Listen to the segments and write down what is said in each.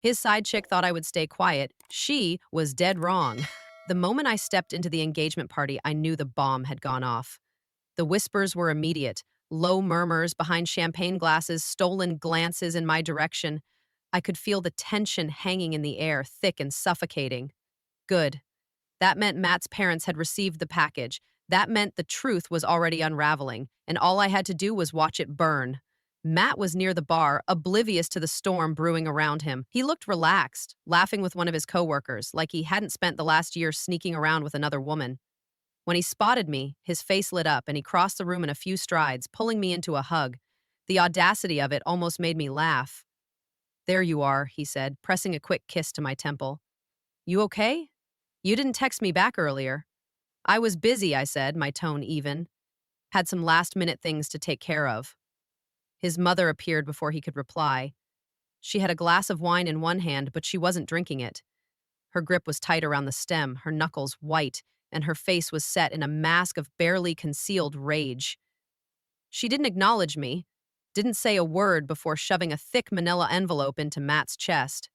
His side chick thought I would stay quiet. She was dead wrong. The moment I stepped into the engagement party, I knew the bomb had gone off. The whispers were immediate, low murmurs behind champagne glasses, stolen glances in my direction. I could feel the tension hanging in the air, thick and suffocating. Good. That meant Matt's parents had received the package. That meant the truth was already unraveling, and all I had to do was watch it burn. Matt was near the bar, oblivious to the storm brewing around him. He looked relaxed, laughing with one of his coworkers, like he hadn't spent the last year sneaking around with another woman. When he spotted me, his face lit up and he crossed the room in a few strides, pulling me into a hug. The audacity of it almost made me laugh. "There you are," he said, pressing a quick kiss to my temple. "You okay? You didn't text me back earlier." "I was busy," I said, my tone even. "Had some last-minute things to take care of." His mother appeared before he could reply. She had a glass of wine in one hand, but she wasn't drinking it. Her grip was tight around the stem, her knuckles white, and her face was set in a mask of barely concealed rage. She didn't acknowledge me, didn't say a word before shoving a thick manila envelope into Matt's chest.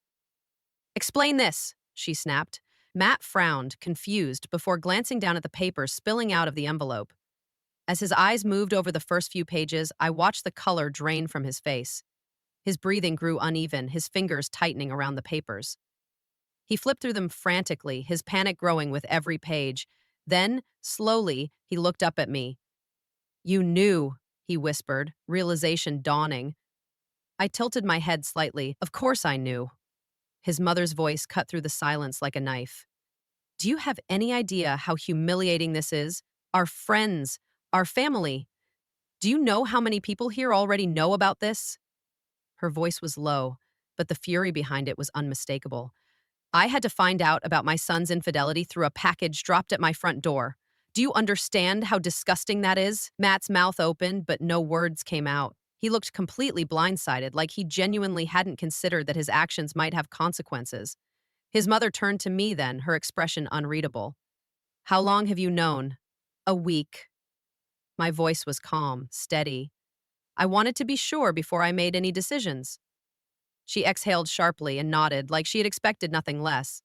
"Explain this," she snapped. Matt frowned, confused, before glancing down at the papers spilling out of the envelope. As his eyes moved over the first few pages, I watched the color drain from his face. His breathing grew uneven, his fingers tightening around the papers. He flipped through them frantically, his panic growing with every page. Then, slowly, he looked up at me. "You knew," he whispered, realization dawning. I tilted my head slightly. Of course I knew. His mother's voice cut through the silence like a knife. "Do you have any idea how humiliating this is? Our friends, our family. Do you know how many people here already know about this?" Her voice was low, but the fury behind it was unmistakable. "I had to find out about my son's infidelity through a package dropped at my front door. Do you understand how disgusting that is?" Matt's mouth opened, but no words came out. He looked completely blindsided, like he genuinely hadn't considered that his actions might have consequences. His mother turned to me then, her expression unreadable. "How long have you known?" "A week." My voice was calm, steady. I wanted to be sure before I made any decisions. She exhaled sharply and nodded, like she had expected nothing less.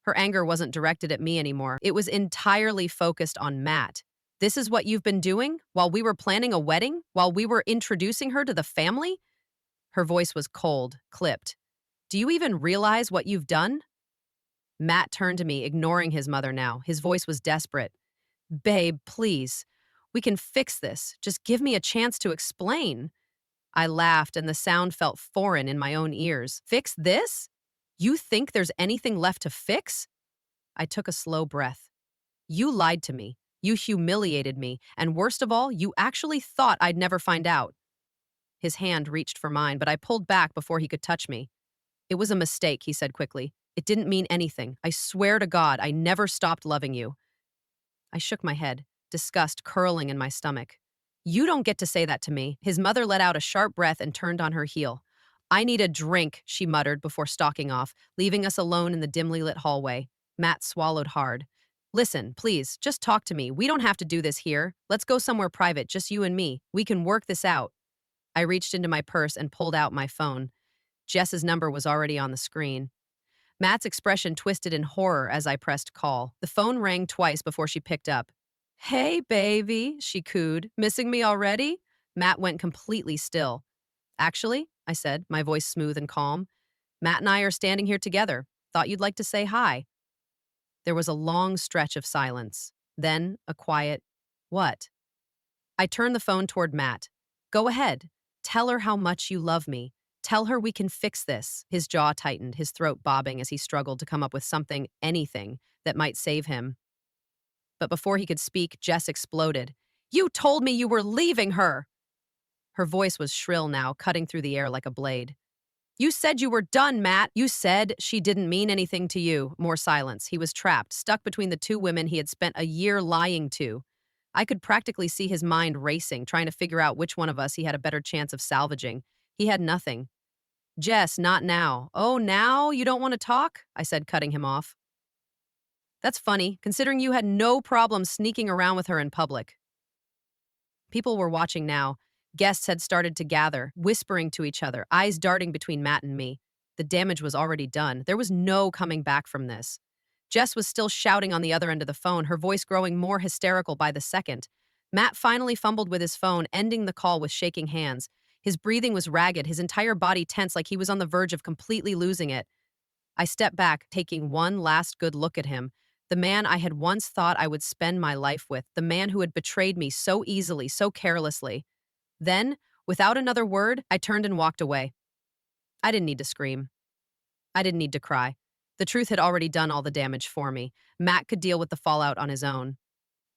Her anger wasn't directed at me anymore. It was entirely focused on Matt. "This is what you've been doing? While we were planning a wedding? While we were introducing her to the family?" Her voice was cold, clipped. "Do you even realize what you've done?" Matt turned to me, ignoring his mother now. His voice was desperate. "Babe, please. We can fix this. Just give me a chance to explain." I laughed, and the sound felt foreign in my own ears. "Fix this? You think there's anything left to fix?" I took a slow breath. "You lied to me. You humiliated me. And worst of all, you actually thought I'd never find out." His hand reached for mine, but I pulled back before he could touch me. "It was a mistake," he said quickly. "It didn't mean anything. I swear to God, I never stopped loving you." I shook my head, disgust curling in my stomach. "You don't get to say that to me." His mother let out a sharp breath and turned on her heel. "I need a drink," she muttered before stalking off, leaving us alone in the dimly lit hallway. Matt swallowed hard. "Listen, please, just talk to me. We don't have to do this here. Let's go somewhere private, just you and me. We can work this out." I reached into my purse and pulled out my phone. Jess's number was already on the screen. Matt's expression twisted in horror as I pressed call. The phone rang twice before she picked up. "Hey, baby," she cooed. "Missing me already?" Matt went completely still. "Actually," I said, my voice smooth and calm, "Matt and I are standing here together. Thought you'd like to say hi." There was a long stretch of silence. Then a quiet, "What?" I turned the phone toward Matt. "Go ahead. Tell her how much you love me. Tell her we can fix this." His jaw tightened, his throat bobbing as he struggled to come up with something, anything, that might save him. But before he could speak, Jess exploded. "You told me you were leaving her!" Her voice was shrill now, cutting through the air like a blade. "You said you were done, Matt. You said she didn't mean anything to you." More silence. He was trapped, stuck between the two women he had spent a year lying to. I could practically see his mind racing, trying to figure out which one of us he had a better chance of salvaging. He had nothing. "Jess, not now." "Oh, now you don't want to talk?" I said, cutting him off. "That's funny, considering you had no problem sneaking around with her in public." People were watching now. Guests had started to gather, whispering to each other, eyes darting between Matt and me. The damage was already done. There was no coming back from this. Jess was still shouting on the other end of the phone, her voice growing more hysterical by the second. Matt finally fumbled with his phone, ending the call with shaking hands. His breathing was ragged, his entire body tense like he was on the verge of completely losing it. I stepped back, taking one last good look at him. The man I had once thought I would spend my life with, the man who had betrayed me so easily, so carelessly. Then, without another word, I turned and walked away. I didn't need to scream. I didn't need to cry. The truth had already done all the damage for me. Matt could deal with the fallout on his own.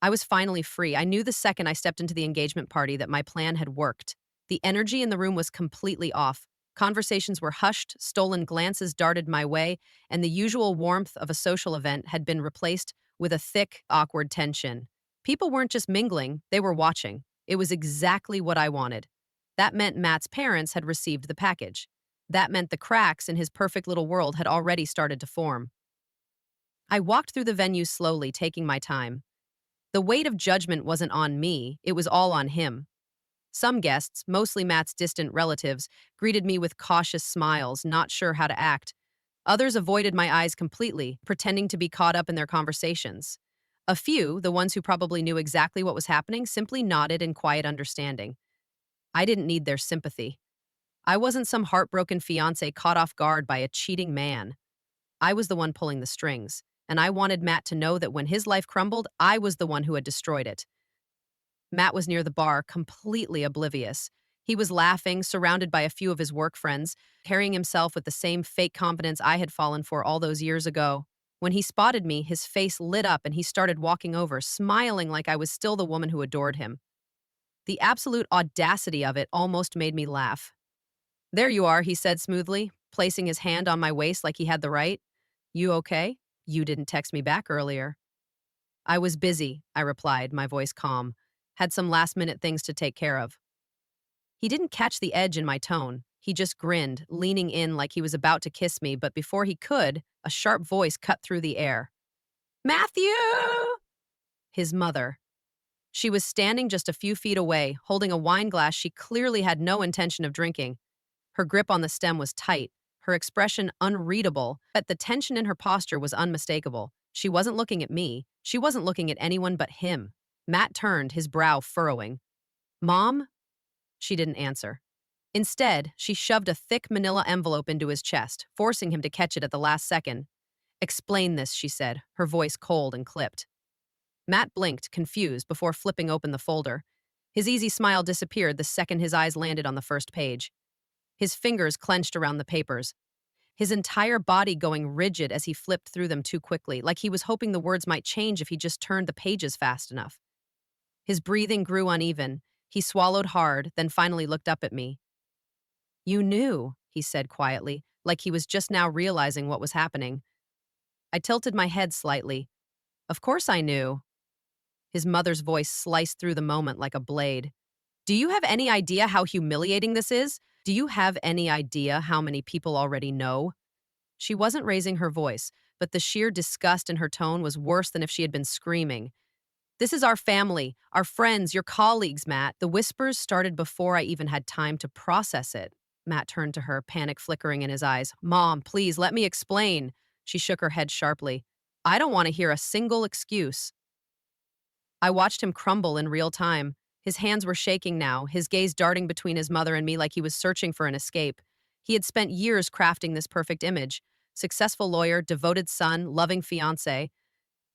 I was finally free. I knew the second I stepped into the engagement party that my plan had worked. The energy in the room was completely off. Conversations were hushed, stolen glances darted my way, and the usual warmth of a social event had been replaced with a thick, awkward tension. People weren't just mingling, they were watching. It was exactly what I wanted. That meant Matt's parents had received the package. That meant the cracks in his perfect little world had already started to form. I walked through the venue slowly, taking my time. The weight of judgment wasn't on me, it was all on him. Some guests, mostly Matt's distant relatives, greeted me with cautious smiles, not sure how to act. Others avoided my eyes completely, pretending to be caught up in their conversations. A few, the ones who probably knew exactly what was happening, simply nodded in quiet understanding. I didn't need their sympathy. I wasn't some heartbroken fiancé caught off guard by a cheating man. I was the one pulling the strings, and I wanted Matt to know that when his life crumbled, I was the one who had destroyed it. Matt was near the bar, completely oblivious. He was laughing, surrounded by a few of his work friends, carrying himself with the same fake confidence I had fallen for all those years ago. When he spotted me, his face lit up and he started walking over, smiling like I was still the woman who adored him. The absolute audacity of it almost made me laugh. "There you are," he said smoothly, placing his hand on my waist like he had the right. "You okay? You didn't text me back earlier." "I was busy," I replied, my voice calm. "Had some last-minute things to take care of." He didn't catch the edge in my tone. He just grinned, leaning in like he was about to kiss me, but before he could, a sharp voice cut through the air. "Matthew!" His mother. She was standing just a few feet away, holding a wine glass she clearly had no intention of drinking. Her grip on the stem was tight, her expression unreadable, but the tension in her posture was unmistakable. She wasn't looking at me. She wasn't looking at anyone but him. Matt turned, his brow furrowing. "Mom?" She didn't answer. Instead, she shoved a thick manila envelope into his chest, forcing him to catch it at the last second. "Explain this," she said, her voice cold and clipped. Matt blinked, confused, before flipping open the folder. His easy smile disappeared the second his eyes landed on the first page. His fingers clenched around the papers, his entire body going rigid as he flipped through them too quickly, like he was hoping the words might change if he just turned the pages fast enough. His breathing grew uneven. He swallowed hard, then finally looked up at me. "You knew," he said quietly, like he was just now realizing what was happening. I tilted my head slightly. "Of course I knew." His mother's voice sliced through the moment like a blade. "Do you have any idea how humiliating this is? Do you have any idea how many people already know?" She wasn't raising her voice, but the sheer disgust in her tone was worse than if she had been screaming. "This is our family, our friends, your colleagues, Matt." The whispers started before I even had time to process it. Matt turned to her, panic flickering in his eyes. "Mom, please, let me explain." She shook her head sharply. "I don't want to hear a single excuse." I watched him crumble in real time. His hands were shaking now, his gaze darting between his mother and me like he was searching for an escape. He had spent years crafting this perfect image. Successful lawyer, devoted son, loving fiancé.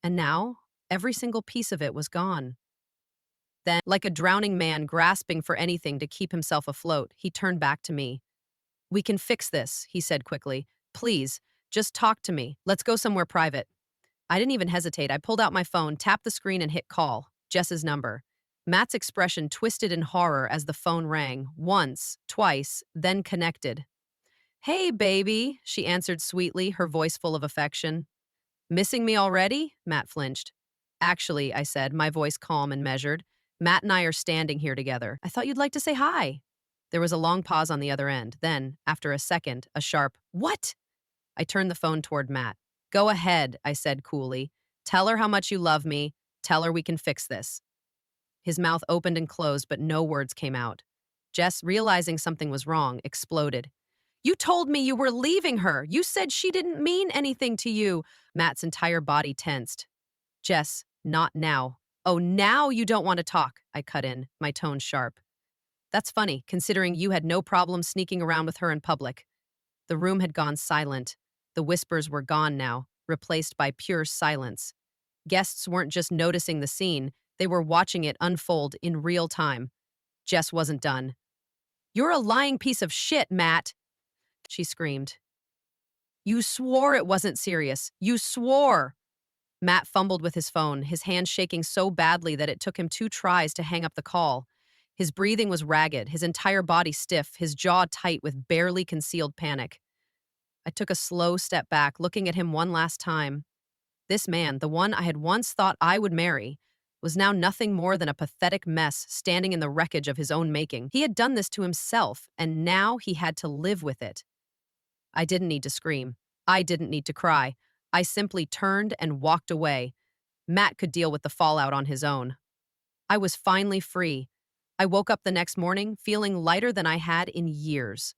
And now, every single piece of it was gone. Then, like a drowning man grasping for anything to keep himself afloat, he turned back to me. "We can fix this," he said quickly. "Please, just talk to me. Let's go somewhere private." I didn't even hesitate. I pulled out my phone, tapped the screen, and hit call. Jess's number. Matt's expression twisted in horror as the phone rang. Once, twice, then connected. "Hey, baby," she answered sweetly, her voice full of affection. "Missing me already?" Matt flinched. "Actually," I said, my voice calm and measured, "Matt and I are standing here together. I thought you'd like to say hi." There was a long pause on the other end. Then, after a second, a sharp, "What?" I turned the phone toward Matt. "Go ahead," I said coolly. "Tell her how much you love me. Tell her we can fix this." His mouth opened and closed, but no words came out. Jess, realizing something was wrong, exploded. You told me you were leaving her. You said she didn't mean anything to you. Matt's entire body tensed. Jess, not now. Oh, now you don't want to talk, I cut in, my tone sharp. That's funny, considering you had no problem sneaking around with her in public. The room had gone silent. The whispers were gone now, replaced by pure silence. Guests weren't just noticing the scene, they were watching it unfold in real time. Jess wasn't done. You're a lying piece of shit, Matt, she screamed. You swore it wasn't serious. You swore. Matt fumbled with his phone, his hand shaking so badly that it took him 2 tries to hang up the call. His breathing was ragged, his entire body stiff, his jaw tight with barely concealed panic. I took a slow step back, looking at him one last time. This man, the one I had once thought I would marry, was now nothing more than a pathetic mess standing in the wreckage of his own making. He had done this to himself, and now he had to live with it. I didn't need to scream. I didn't need to cry. I simply turned and walked away. Matt could deal with the fallout on his own. I was finally free. I woke up the next morning feeling lighter than I had in years.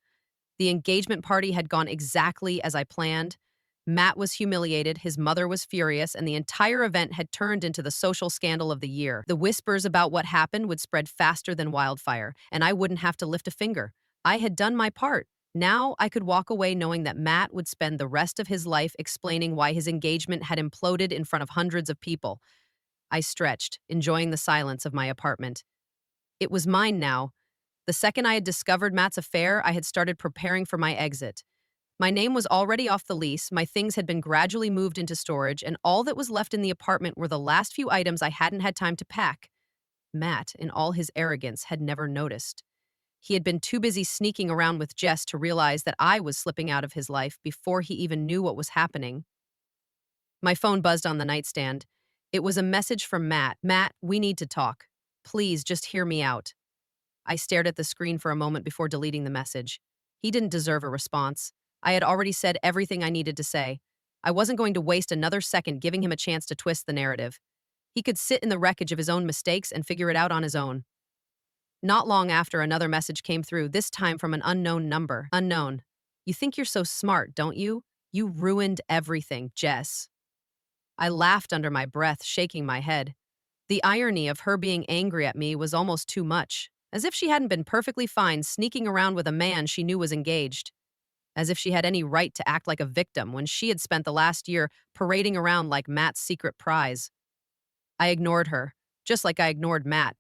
The engagement party had gone exactly as I planned. Matt was humiliated, his mother was furious, and the entire event had turned into the social scandal of the year. The whispers about what happened would spread faster than wildfire, and I wouldn't have to lift a finger. I had done my part. Now I could walk away knowing that Matt would spend the rest of his life explaining why his engagement had imploded in front of hundreds of people. I stretched, enjoying the silence of my apartment. It was mine now. The second I had discovered Matt's affair, I had started preparing for my exit. My name was already off the lease, my things had been gradually moved into storage, and all that was left in the apartment were the last few items I hadn't had time to pack. Matt, in all his arrogance, had never noticed. He had been too busy sneaking around with Jess to realize that I was slipping out of his life before he even knew what was happening. My phone buzzed on the nightstand. It was a message from Matt. Matt, we need to talk. Please, just hear me out. I stared at the screen for a moment before deleting the message. He didn't deserve a response. I had already said everything I needed to say. I wasn't going to waste another second giving him a chance to twist the narrative. He could sit in the wreckage of his own mistakes and figure it out on his own. Not long after, another message came through, this time from an unknown number. Unknown. You think you're so smart, don't you? You ruined everything, Jess. I laughed under my breath, shaking my head. The irony of her being angry at me was almost too much, as if she hadn't been perfectly fine sneaking around with a man she knew was engaged. As if she had any right to act like a victim when she had spent the last year parading around like Matt's secret prize. I ignored her, just like I ignored Matt.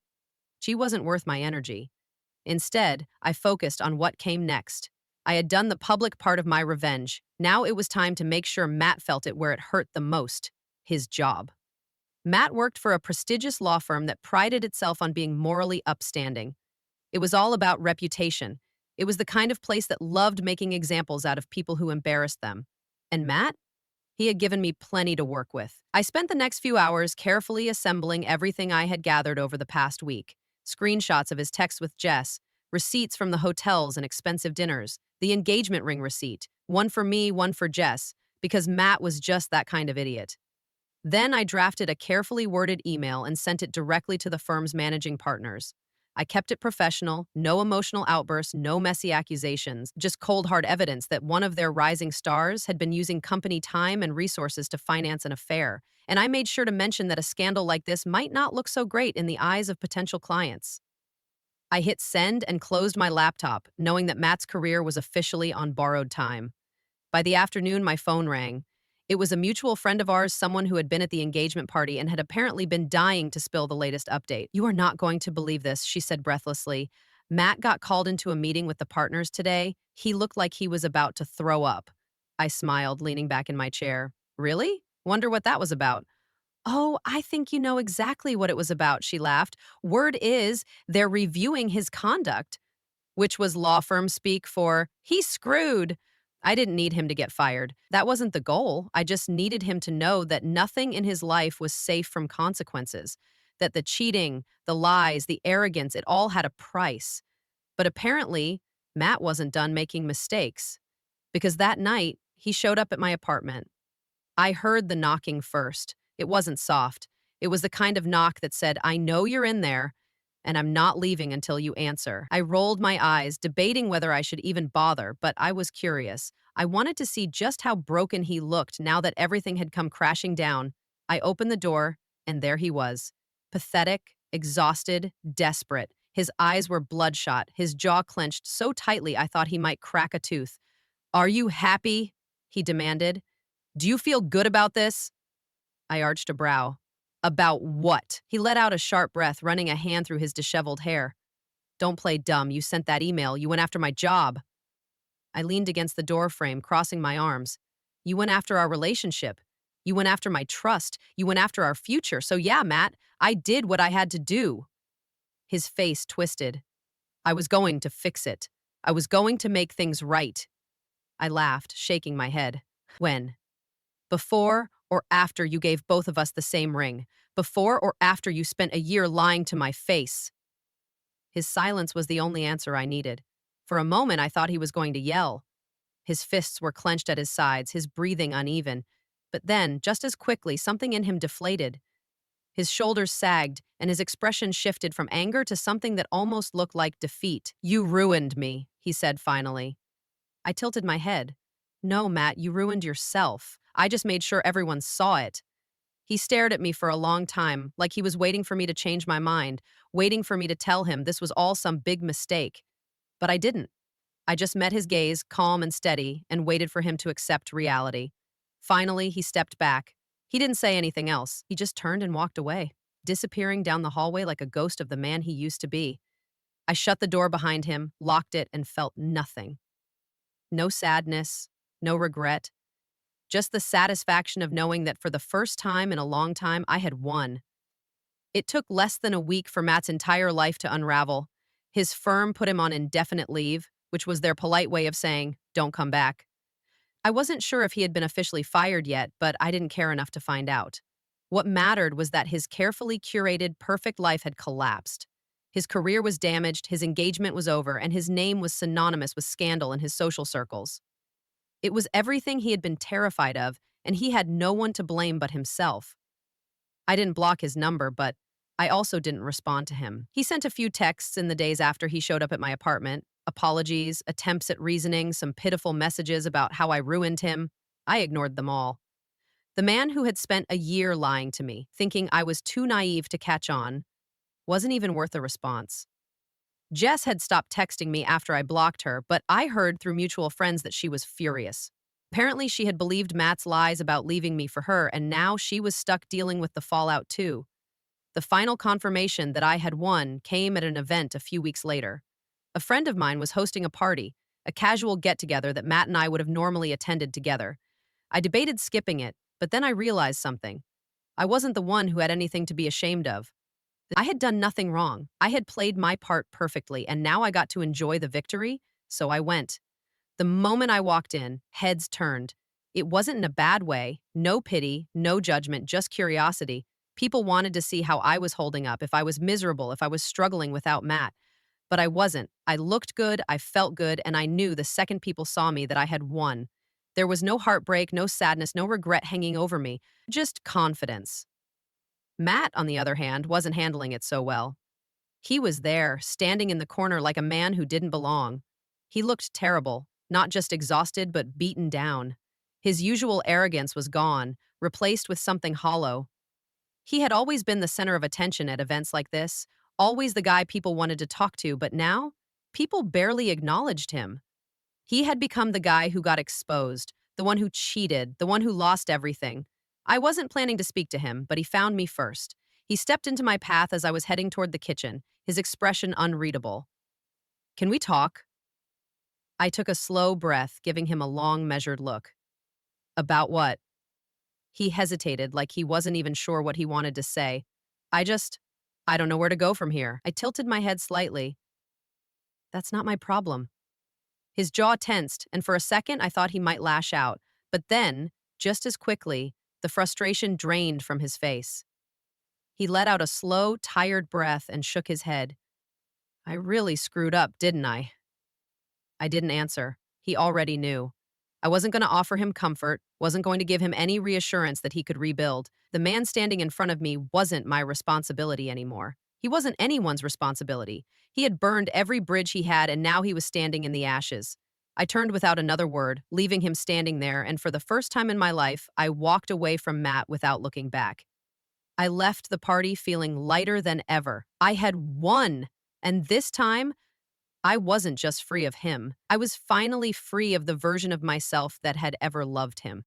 She wasn't worth my energy. Instead, I focused on what came next. I had done the public part of my revenge. Now it was time to make sure Matt felt it where it hurt the most, his job. Matt worked for a prestigious law firm that prided itself on being morally upstanding. It was all about reputation. It was the kind of place that loved making examples out of people who embarrassed them. And Matt? He had given me plenty to work with. I spent the next few hours carefully assembling everything I had gathered over the past week. Screenshots of his texts with Jess, receipts from the hotels and expensive dinners, the engagement ring receipt, one for me, one for Jess, because Matt was just that kind of idiot. Then I drafted a carefully worded email and sent it directly to the firm's managing partners. I kept it professional, no emotional outbursts, no messy accusations, just cold hard evidence that one of their rising stars had been using company time and resources to finance an affair. And I made sure to mention that a scandal like this might not look so great in the eyes of potential clients. I hit send and closed my laptop, knowing that Matt's career was officially on borrowed time. By the afternoon, my phone rang. It was a mutual friend of ours, someone who had been at the engagement party and had apparently been dying to spill the latest update. You are not going to believe this, she said breathlessly. Matt got called into a meeting with the partners today. He looked like he was about to throw up. I smiled, leaning back in my chair. Really? Wonder what that was about. Oh, I think you know exactly what it was about, she laughed. Word is, they're reviewing his conduct, which was law firm speak for, he's screwed. I didn't need him to get fired. That wasn't the goal. I just needed him to know that nothing in his life was safe from consequences, that the cheating, the lies, the arrogance, it all had a price. But apparently, Matt wasn't done making mistakes, because that night, he showed up at my apartment. I heard the knocking first. It wasn't soft. It was the kind of knock that said, I know you're in there, and I'm not leaving until you answer. I rolled my eyes, debating whether I should even bother, but I was curious. I wanted to see just how broken he looked now that everything had come crashing down. I opened the door, and there he was. Pathetic, exhausted, desperate. His eyes were bloodshot, his jaw clenched so tightly I thought he might crack a tooth. "Are you happy?" he demanded. "Do you feel good about this?" I arched a brow. "About what?" He let out a sharp breath, running a hand through his disheveled hair. "Don't play dumb. You sent that email. You went after my job." I leaned against the door frame, crossing my arms. "You went after our relationship. You went after my trust. You went after our future. So yeah, Matt, I did what I had to do." His face twisted. "I was going to fix it. I was going to make things right." I laughed, shaking my head. "When? Before or after you gave both of us the same ring? Before or after you spent a year lying to my face?" His silence was the only answer I needed. For a moment, I thought he was going to yell. His fists were clenched at his sides, his breathing uneven. But then, just as quickly, something in him deflated. His shoulders sagged, and his expression shifted from anger to something that almost looked like defeat. "You ruined me," he said finally. I tilted my head. "No, Matt, you ruined yourself. I just made sure everyone saw it." He stared at me for a long time, like he was waiting for me to change my mind, waiting for me to tell him this was all some big mistake. But I didn't. I just met his gaze, calm and steady, and waited for him to accept reality. Finally, he stepped back. He didn't say anything else. He just turned and walked away, disappearing down the hallway like a ghost of the man he used to be. I shut the door behind him, locked it, and felt nothing. No sadness, no regret, just the satisfaction of knowing that for the first time in a long time, I had won. It took less than a week for Matt's entire life to unravel. His firm put him on indefinite leave, which was their polite way of saying, "Don't come back." I wasn't sure if he had been officially fired yet, but I didn't care enough to find out. What mattered was that his carefully curated, perfect life had collapsed. His career was damaged, his engagement was over, and his name was synonymous with scandal in his social circles. It was everything he had been terrified of, and he had no one to blame but himself. I didn't block his number, but I also didn't respond to him. He sent a few texts in the days after he showed up at my apartment. Apologies, attempts at reasoning, some pitiful messages about how I ruined him. I ignored them all. The man who had spent a year lying to me, thinking I was too naive to catch on, wasn't even worth a response. Jess had stopped texting me after I blocked her, but I heard through mutual friends that she was furious. Apparently, she had believed Matt's lies about leaving me for her, and now she was stuck dealing with the fallout too. The final confirmation that I had won came at an event a few weeks later. A friend of mine was hosting a party, a casual get-together that Matt and I would have normally attended together. I debated skipping it, but then I realized something. I wasn't the one who had anything to be ashamed of. I had done nothing wrong. I had played my part perfectly, and now I got to enjoy the victory, so I went. The moment I walked in, heads turned. It wasn't in a bad way, no pity, no judgment, just curiosity. People wanted to see how I was holding up, if I was miserable, if I was struggling without Matt. But I wasn't. I looked good, I felt good, and I knew the second people saw me that I had won. There was no heartbreak, no sadness, no regret hanging over me, just confidence. Matt, on the other hand, wasn't handling it so well. He was there, standing in the corner like a man who didn't belong. He looked terrible, not just exhausted, but beaten down. His usual arrogance was gone, replaced with something hollow. He had always been the center of attention at events like this, always the guy people wanted to talk to, but now, people barely acknowledged him. He had become the guy who got exposed, the one who cheated, the one who lost everything. I wasn't planning to speak to him, but he found me first. He stepped into my path as I was heading toward the kitchen, his expression unreadable. "Can we talk?" I took a slow breath, giving him a long, measured look. "About what?" He hesitated, like he wasn't even sure what he wanted to say. I just, I don't know where to go from here. I tilted my head slightly. "That's not my problem." His jaw tensed, and for a second I thought he might lash out. But then, just as quickly, the frustration drained from his face. He let out a slow, tired breath and shook his head. "I really screwed up, didn't I?" I didn't answer. He already knew. I wasn't going to offer him comfort, wasn't going to give him any reassurance that he could rebuild. The man standing in front of me wasn't my responsibility anymore. He wasn't anyone's responsibility. He had burned every bridge he had, and now he was standing in the ashes. I turned without another word, leaving him standing there, and for the first time in my life, I walked away from Matt without looking back. I left the party feeling lighter than ever. I had won! And this time, I wasn't just free of him. I was finally free of the version of myself that had ever loved him.